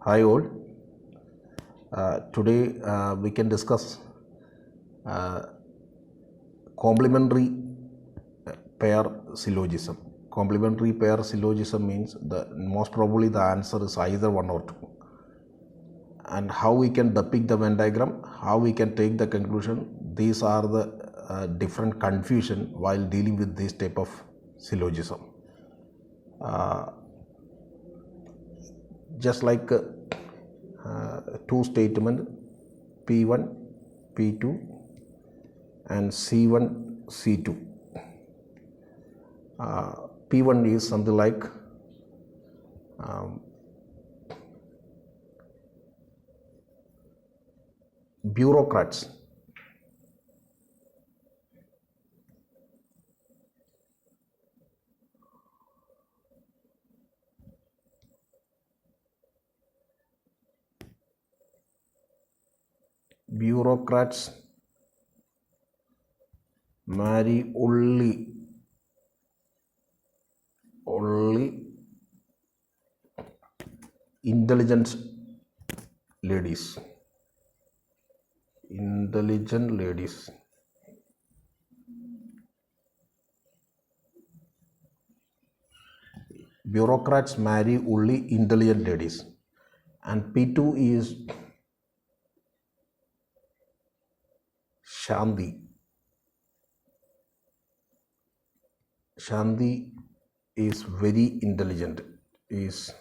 Hi all. Today we can discuss complementary pair syllogism. Complementary pair syllogism means most probably the answer is either one or two. And how we can depict the Venn diagram, how we can take the conclusion, these are the different confusion while dealing with this type of syllogism. Just like two statements P1, P2 and C1, C2. P1 is something like bureaucrats. Bureaucrats marry only intelligent ladies. Bureaucrats marry only intelligent ladies. And P2 is Shanti. Shanti is very intelligent. Shanti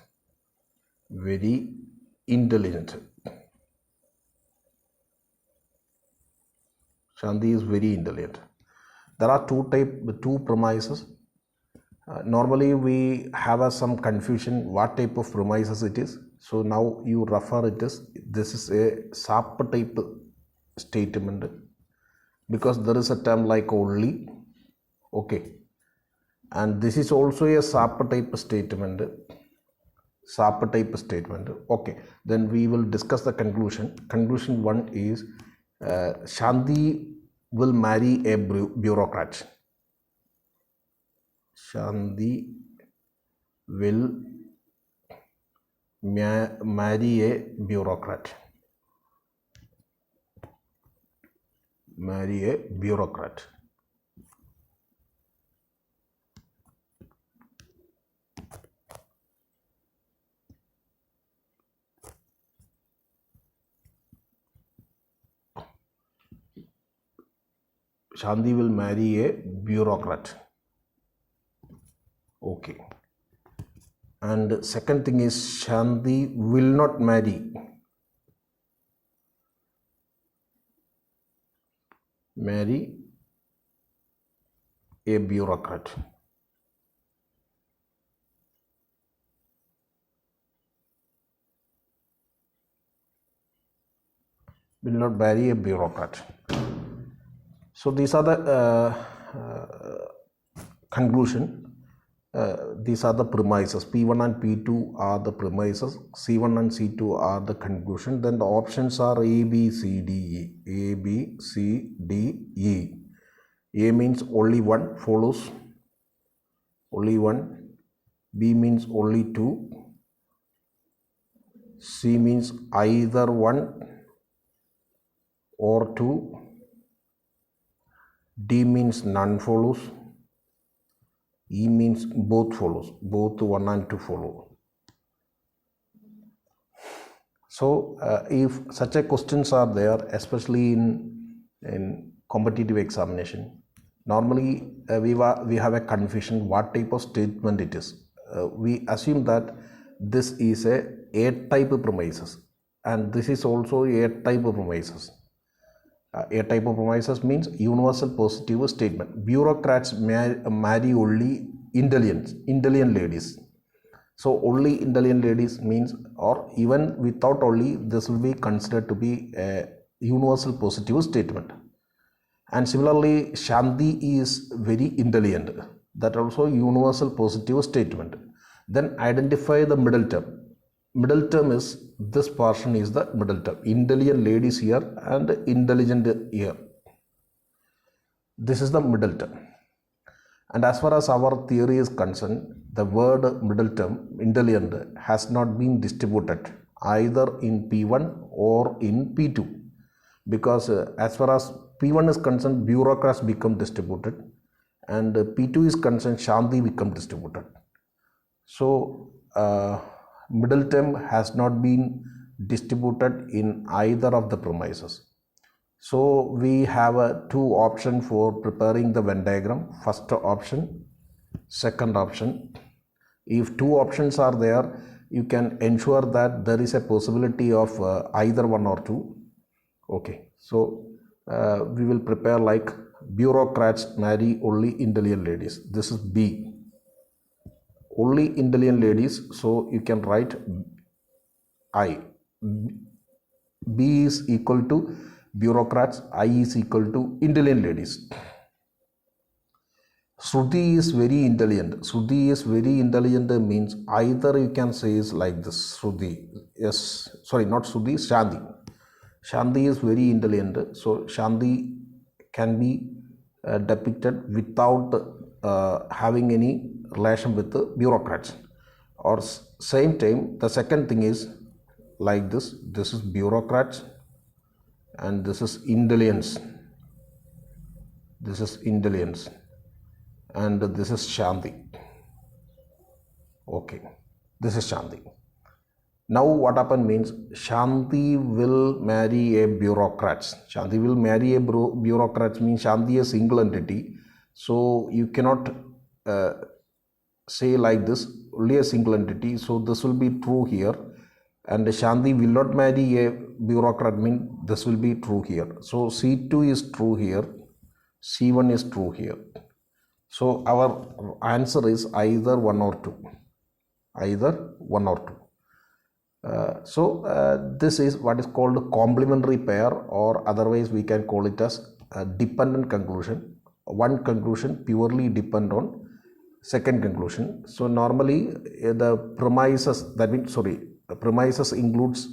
is very intelligent. There are two premises. Normally we have some confusion what type of premises it is. So now you refer it as this is a sub type statement because there is a term like only. Okay. And this is also a sub type statement. Okay. Then we will discuss the conclusion. Conclusion 1 is Shanti will marry a bureaucrat. Shanti will marry a bureaucrat. Shanti will marry a bureaucrat. Okay. And second thing is Shanti will not marry a bureaucrat. Will not marry a bureaucrat. So these are the conclusion. These are the premises. P1 and P2 are the premises. C1 and C2 are the conclusion. Then the options are A, B, C, D, E. A, B, C, D, E. A means only one follows. Only one. B means only two. C means either one or two. D means none follows. E means both follows. Both 1 and 2 follow. So if such a questions are there, especially in competitive examination, normally we have a confusion what type of statement it is. We assume that this is a type of premises and this is also a type of premises. A type of premises means universal positive statement. Bureaucrats marry only intelligent ladies. So only intelligent ladies means, or even without only, this will be considered to be a universal positive statement. And similarly, Shanti is very intelligent. That also universal positive statement. Then identify the middle term. Middle term is, this portion is the middle term. Intelligent ladies here and intelligent here. This is the middle term. And as far as our theory is concerned, the word middle term, intelligent, has not been distributed either in P1 or in P2, because as far as P1 is concerned, bureaucrats become distributed, and P2 is concerned, Shanti become distributed. So middle term has not been distributed in either of the premises. So we have two options for preparing the Venn diagram. First option, second option. If two options are there, you can ensure that there is a possibility of either one or two. Okay, so we will prepare like bureaucrats marry only intelligent ladies. This is B. Only intelligent ladies, so you can write I. B is equal to bureaucrats, I is equal to intelligent ladies. Shruti is very intelligent. Shruti is very intelligent means either you can say is like this. Shruti, yes, sorry, not Shruti, Shanti. Shanti is very intelligent. So Shanti can be depicted without having any relation with the bureaucrats. Or same time, the second thing is like this. This is bureaucrats and this is intelligence. This is intelligence. And this is Shanti. Okay, this is Shanti. Now what happened means Shanti will marry a bureaucrat. Shanti will marry a bureaucrat means Shanti is a single entity. So you cannot say like this, only a single entity. So this will be true here. And Shanti will not marry a bureaucrat means this will be true here. So C2 is true here. C1 is true here. So our answer is either one or two. Either one or two. This is what is called a complementary pair, or otherwise we can call it as a dependent conclusion. One conclusion purely depend on second conclusion. So normally the premises, that means the premises includes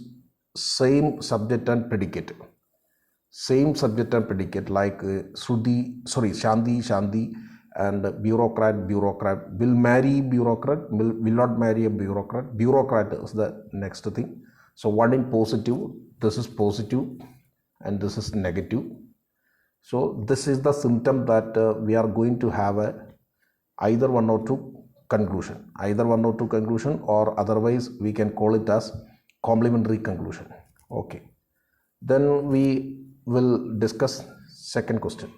same subject and predicate. Same subject and predicate like Shanti and bureaucrat will marry bureaucrat, will not marry a bureaucrat. Bureaucrat is the next thing. So one in positive, this is positive and this is negative. So this is the symptom that we are going to have either one or two conclusion. Either one or two conclusion, or otherwise we can call it as complementary conclusion. Okay. Then we will discuss second question.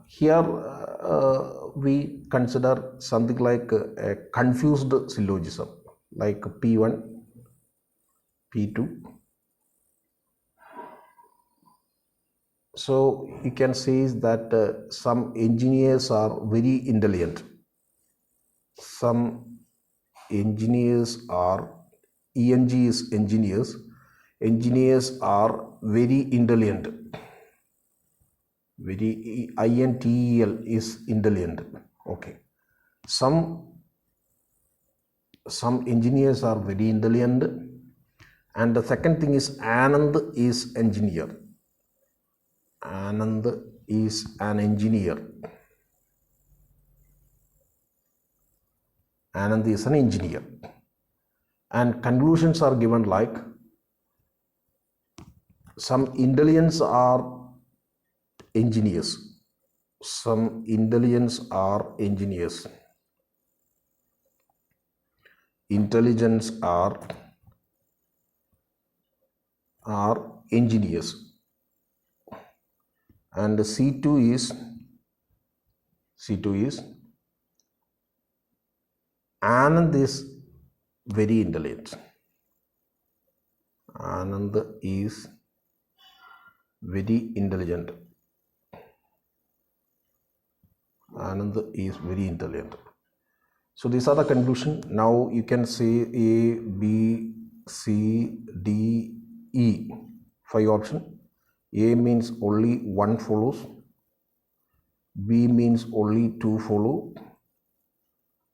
Here we consider something like a confused syllogism, like P1, P2. So you can say that some engineers are very intelligent. Some engineers are, ENG is engineers. Engineers are very intelligent. Very INTEL is intelligent. Okay. Some engineers are very intelligent. And the second thing is Anand is engineer. Anand is an engineer. Anand is an engineer. And conclusions are given like some intelligence are engineers. Some intelligence are engineers. Intelligence are engineers. And C2 is Anand is very intelligent. Anand is very intelligent. Anand is very intelligent. So these are the conclusion. Now you can say A, B, C, D, E. 5 option. A means only one follows. B means only two follow.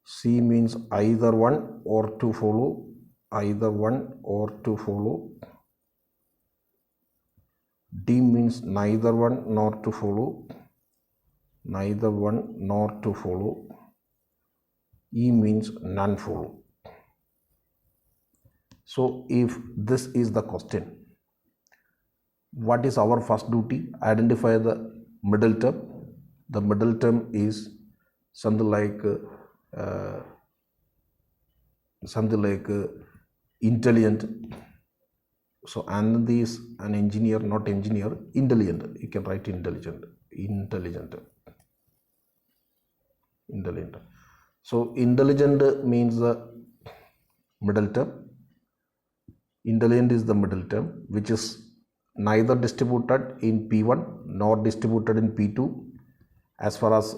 C means either one or two follow. Either one or two follow. D means neither one nor to follow. neither one nor to follow. E means none follow. So if this is the question, what is our first duty? Identify the middle term. The middle term is something like intelligent. So Anand is an engineer, not engineer, intelligent. You can write intelligent. So intelligent means the middle term. Intelligent is the middle term, which is neither distributed in P1 nor distributed in P2. As far as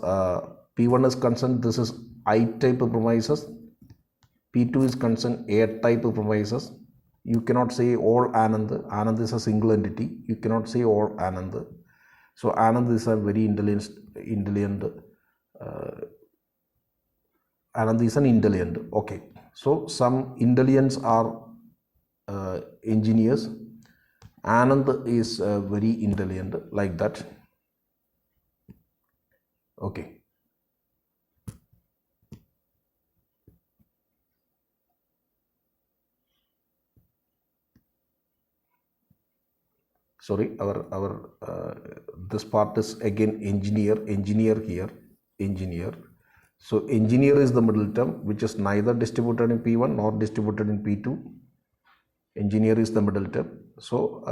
P1 is concerned, this is I-type premises. P2 is concerned A-type premises. You cannot say all Anand. Anand is a single entity. You cannot say all Anand. So Anand is a very intelligent. Anand is an intelligent. Okay. So some intelligents are engineers. Anand is very intelligent, like that. Okay. Sorry, our this part is again engineer here, engineer. So engineer is the middle term, which is neither distributed in P1 nor distributed in P2. Engineer is the middle term. So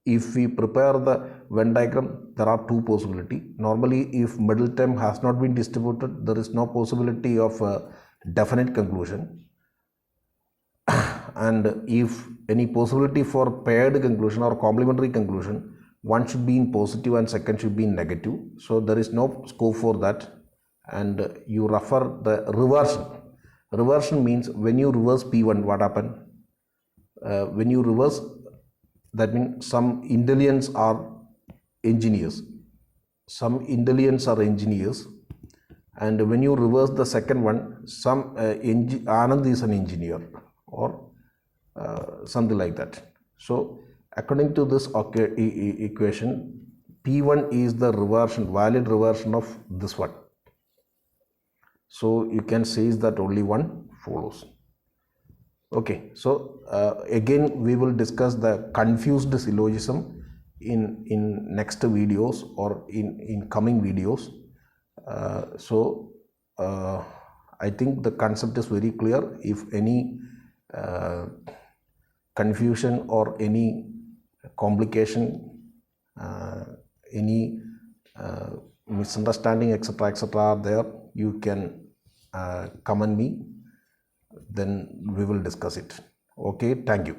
if we prepare the Venn diagram, there are two possibilities. Normally, if middle term has not been distributed, there is no possibility of a definite conclusion. And if any possibility for paired conclusion or complementary conclusion, one should be in positive and second should be in negative. So there is no scope for that. And you refer the reversion. Reversion means when you reverse P1, what happened? When you reverse, that means some intelligents are engineers. And when you reverse the second one, some Anand is an engineer or something like that. So according to this equation, P1 is the reversion, valid reversion of this one. So you can say that only one follows. Okay, so again we will discuss the confused syllogism in next videos or in coming videos. I think the concept is very clear. If any confusion or any complication, any misunderstanding, etc., are there, you can comment me, then we will discuss it. Okay, thank you.